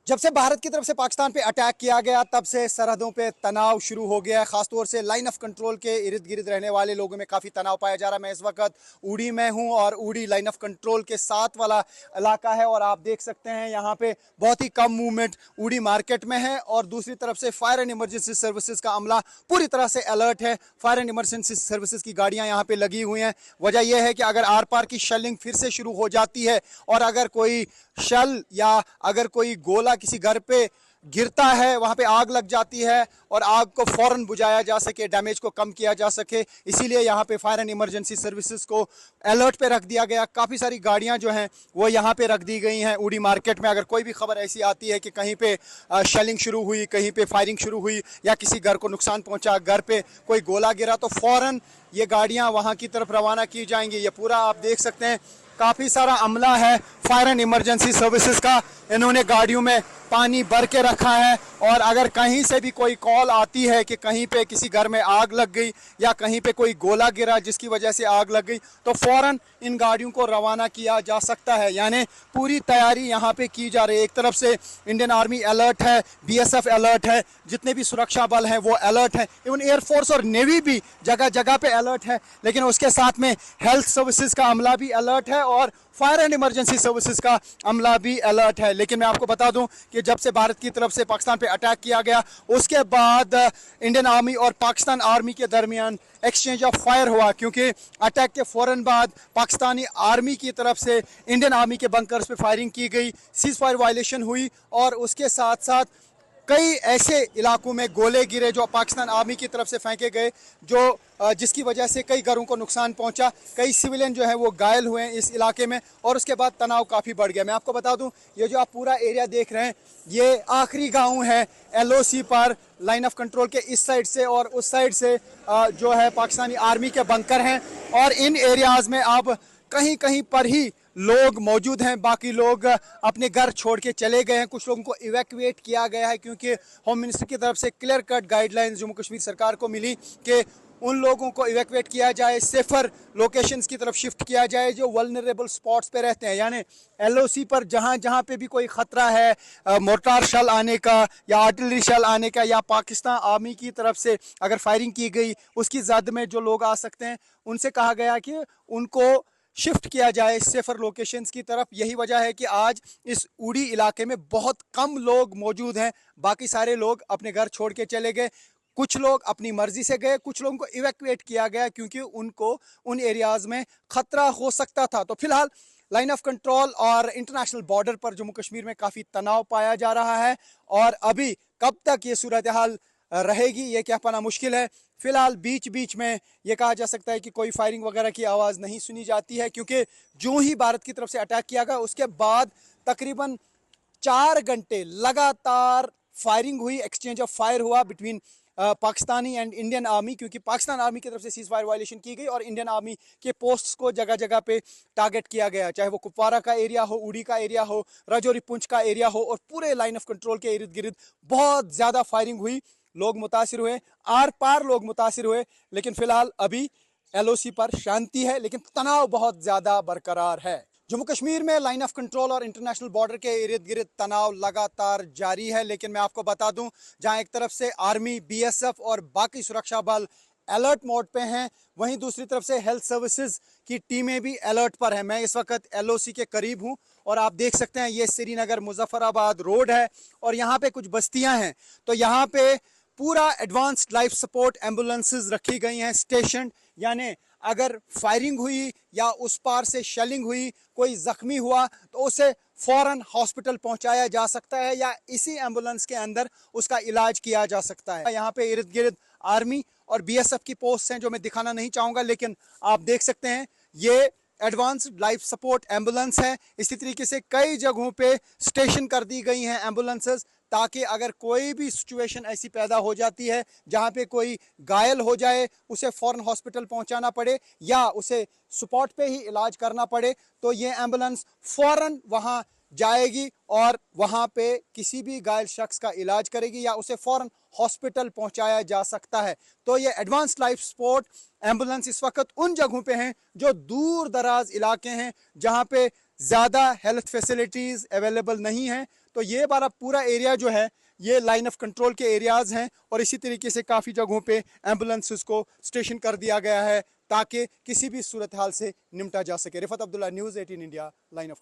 जब से भारत की तरफ से पाकिस्तान पे अटैक किया गया तब से सरहदों पे तनाव शुरू हो गया है। खासतौर से लाइन ऑफ कंट्रोल के इर्द गिर्द रहने वाले लोगों में काफ़ी तनाव पाया जा रहा है। मैं इस वक्त उड़ी में हूं और उड़ी लाइन ऑफ कंट्रोल के साथ वाला इलाका है और आप देख सकते हैं यहाँ पे बहुत ही कम मूवमेंट उड़ी मार्केट में है। और दूसरी तरफ से फायर एंड इमरजेंसी सर्विसेज का अमला पूरी तरह से अलर्ट है। फायर एंड इमरजेंसी सर्विसेज की गाड़ियाँ यहाँ पे लगी हुई हैं। वजह यह है कि अगर आर पार की शेलिंग फिर से शुरू हो जाती है और अगर कोई शल या अगर कोई गोला किसी घर पे गिरता है, वहां पे आग लग जाती है और आग को फौरन बुझाया जा सके, डैमेज को कम किया जा सके, इसीलिए यहाँ पे फायर एंड इमरजेंसी सर्विसेज को अलर्ट पे रख दिया गया। काफ़ी सारी गाड़ियाँ जो हैं वो यहाँ पे रख दी गई हैं उड़ी मार्केट में। अगर कोई भी खबर ऐसी आती है कि कहीं पे शेलिंग शुरू हुई, कहीं पे फायरिंग शुरू हुई या किसी घर को नुकसान पहुँचा, घर पे कोई गोला गिरा, तो फौरन ये गाड़ियाँ वहाँ की तरफ रवाना की जाएंगी। ये पूरा आप देख सकते हैं काफ़ी सारा अमला है फायर एंड इमरजेंसी सर्विसेज का। इन्होंने गाड़ियों में पानी भर के रखा है और अगर कहीं से भी कोई कॉल आती है कि कहीं पे किसी घर में आग लग गई या कहीं पे कोई गोला गिरा जिसकी वजह से आग लग गई, तो फ़ौरन इन गाड़ियों को रवाना किया जा सकता है। यानी पूरी तैयारी यहाँ पे की जा रही है। एक तरफ से इंडियन आर्मी अलर्ट है, बीएसएफ अलर्ट है, जितने भी सुरक्षा बल हैं वो अलर्ट हैं, इवन एयरफोर्स और नेवी भी जगह जगह पे अलर्ट है। लेकिन उसके साथ में हेल्थ सर्विसेज का अमला भी अलर्ट है और फायर एंड इमरजेंसी सर्विसेज का अमला भी अलर्ट है। लेकिन मैं आपको बता दूं कि जब से भारत की तरफ से पाकिस्तान पे अटैक किया गया उसके बाद इंडियन आर्मी और पाकिस्तान आर्मी के दरमियान एक्सचेंज ऑफ फायर हुआ, क्योंकि अटैक के फ़ौरन बाद पाकिस्तानी आर्मी की तरफ से इंडियन आर्मी के बंकर्स पे फायरिंग की गई, सीज फायर वायलेशन हुई और उसके साथ साथ कई ऐसे इलाकों में गोले गिरे जो पाकिस्तान आर्मी की तरफ से फेंके गए, जो जिसकी वजह से कई घरों को नुकसान पहुंचा, कई सिविलियन जो है वो घायल हुए हैं इस इलाके में और उसके बाद तनाव काफ़ी बढ़ गया। मैं आपको बता दूं, ये जो आप पूरा एरिया देख रहे हैं ये आखिरी गांव है एलओसी पर, लाइन ऑफ कंट्रोल के इस साइड से और उस साइड से जो है पाकिस्तानी आर्मी के बंकर हैं और इन एरियाज़ में अब कहीं कहीं पर ही लोग मौजूद हैं, बाकी लोग अपने घर छोड़ के चले गए हैं। कुछ लोगों को इवैक्यूएट किया गया है क्योंकि होम मिनिस्टर की तरफ से clear cut guidelines Jammu Kashmir सरकार को मिली कि उन लोगों को इवैक्यूएट किया जाए, सेफर लोकेशंस की तरफ शिफ्ट किया जाए जो वल्नरेबल स्पॉट्स पे रहते हैं। यानी एलओसी पर जहाँ जहाँ पे भी कोई ख़तरा है मोर्टार शल आने का या आर्टिलरी शल आने का या पाकिस्तान आर्मी की तरफ से अगर फायरिंग की गई उसकी जद में जो लोग आ सकते हैं, उनसे कहा गया कि उनको शिफ्ट किया जाए सेफर लोकेशंस की तरफ। यही वजह है कि आज इस उड़ी इलाके में बहुत कम लोग मौजूद हैं, बाकी सारे लोग अपने घर छोड़ के चले गए। कुछ लोग अपनी मर्जी से गए, कुछ लोगों को इवैक्यूएट किया गया क्योंकि उनको उन एरियाज़ में ख़तरा हो सकता था। तो फिलहाल लाइन ऑफ कंट्रोल और इंटरनेशनल बॉर्डर पर जम्मू कश्मीर में काफ़ी तनाव पाया जा रहा है और अभी कब तक ये सूरत हाल रहेगी ये कह पाना मुश्किल है। फिलहाल बीच बीच में ये कहा जा सकता है कि कोई फायरिंग वगैरह की आवाज़ नहीं सुनी जाती है, क्योंकि जो ही भारत की तरफ से अटैक किया गया उसके बाद तकरीबन 4 घंटे लगातार फायरिंग हुई, एक्सचेंज ऑफ फायर हुआ between Pakistani and Indian army, क्योंकि पाकिस्तान आर्मी की तरफ से सीज फायर वायलेशन की गई और इंडियन आर्मी के पोस्ट्स को जगह जगह पे टारगेट किया गया, चाहे वो कुपवारा का एरिया हो, उड़ी का एरिया हो, राजौरी पुंछ का एरिया हो, और पूरे लाइन ऑफ कंट्रोल के इर्द गिर्द बहुत ज़्यादा फायरिंग हुई। लोग मुतासिर हुए, आर पार लोग मुतासिर हुए, लेकिन फिलहाल अभी एलओसी पर शांति है, लेकिन तनाव बहुत ज़्यादा बरकरार है। जम्मू कश्मीर में लाइन ऑफ कंट्रोल और इंटरनेशनल बॉर्डर के इर्द गिर्द तनाव लगातार जारी है। लेकिन मैं आपको बता दूं, जहां एक तरफ से आर्मी, बीएसएफ और बाकी सुरक्षा बल अलर्ट मोड पे हैं, वहीं दूसरी तरफ से हेल्थ सर्विसेज की टीमें भी अलर्ट पर हैं। मैं इस वक्त एलओसी के करीब हूं और आप देख सकते हैं ये श्रीनगर मुजफ्फराबाद रोड है और यहाँ पे कुछ बस्तियाँ हैं। तो यहाँ पे पूरा एडवांस्ड लाइफ सपोर्ट एम्बुलेंसेज रखी गई हैं स्टेशन, यानी अगर फायरिंग हुई या उस पार से शेलिंग हुई, कोई ज़ख्मी हुआ तो उसे फ़ौरन हॉस्पिटल पहुंचाया जा सकता है या इसी एम्बुलेंस के अंदर उसका इलाज किया जा सकता है। यहाँ पे इर्द गिर्द आर्मी और बीएसएफ की पोस्ट हैं जो मैं दिखाना नहीं चाहूँगा, लेकिन आप देख सकते हैं ये एडवांस्ड लाइफ सपोर्ट एम्बुलेंस है। इसी तरीके से कई जगहों पे स्टेशन कर दी गई हैं एम्बुलेंसेस, ताकि अगर कोई भी सिचुएशन ऐसी पैदा हो जाती है जहाँ पे कोई घायल हो जाए, उसे फ़ौरन हॉस्पिटल पहुँचाना पड़े या उसे स्पॉट पे ही इलाज करना पड़े, तो ये एम्बुलेंस फ़ौरन वहाँ जाएगी और वहाँ पे किसी भी घायल शख्स का इलाज करेगी या उसे फ़ौरन हॉस्पिटल पहुँचाया जा सकता है। तो ये एडवांस लाइफ सपोर्ट एम्बुलेंस इस वक्त उन जगहों पे हैं जो दूर दराज इलाके हैं, जहाँ पे ज़्यादा हेल्थ फैसिलिटीज़ अवेलेबल नहीं हैं, तो ये वाला पूरा एरिया जो है ये लाइन ऑफ कंट्रोल के एरियाज हैं और इसी तरीके से काफ़ी जगहों पे एम्बुलेंसेस को स्टेशन कर दिया गया है ताकि किसी भी सूरत हाल से निपटा जा सके। Rifat Abdullah, news 18 India, line of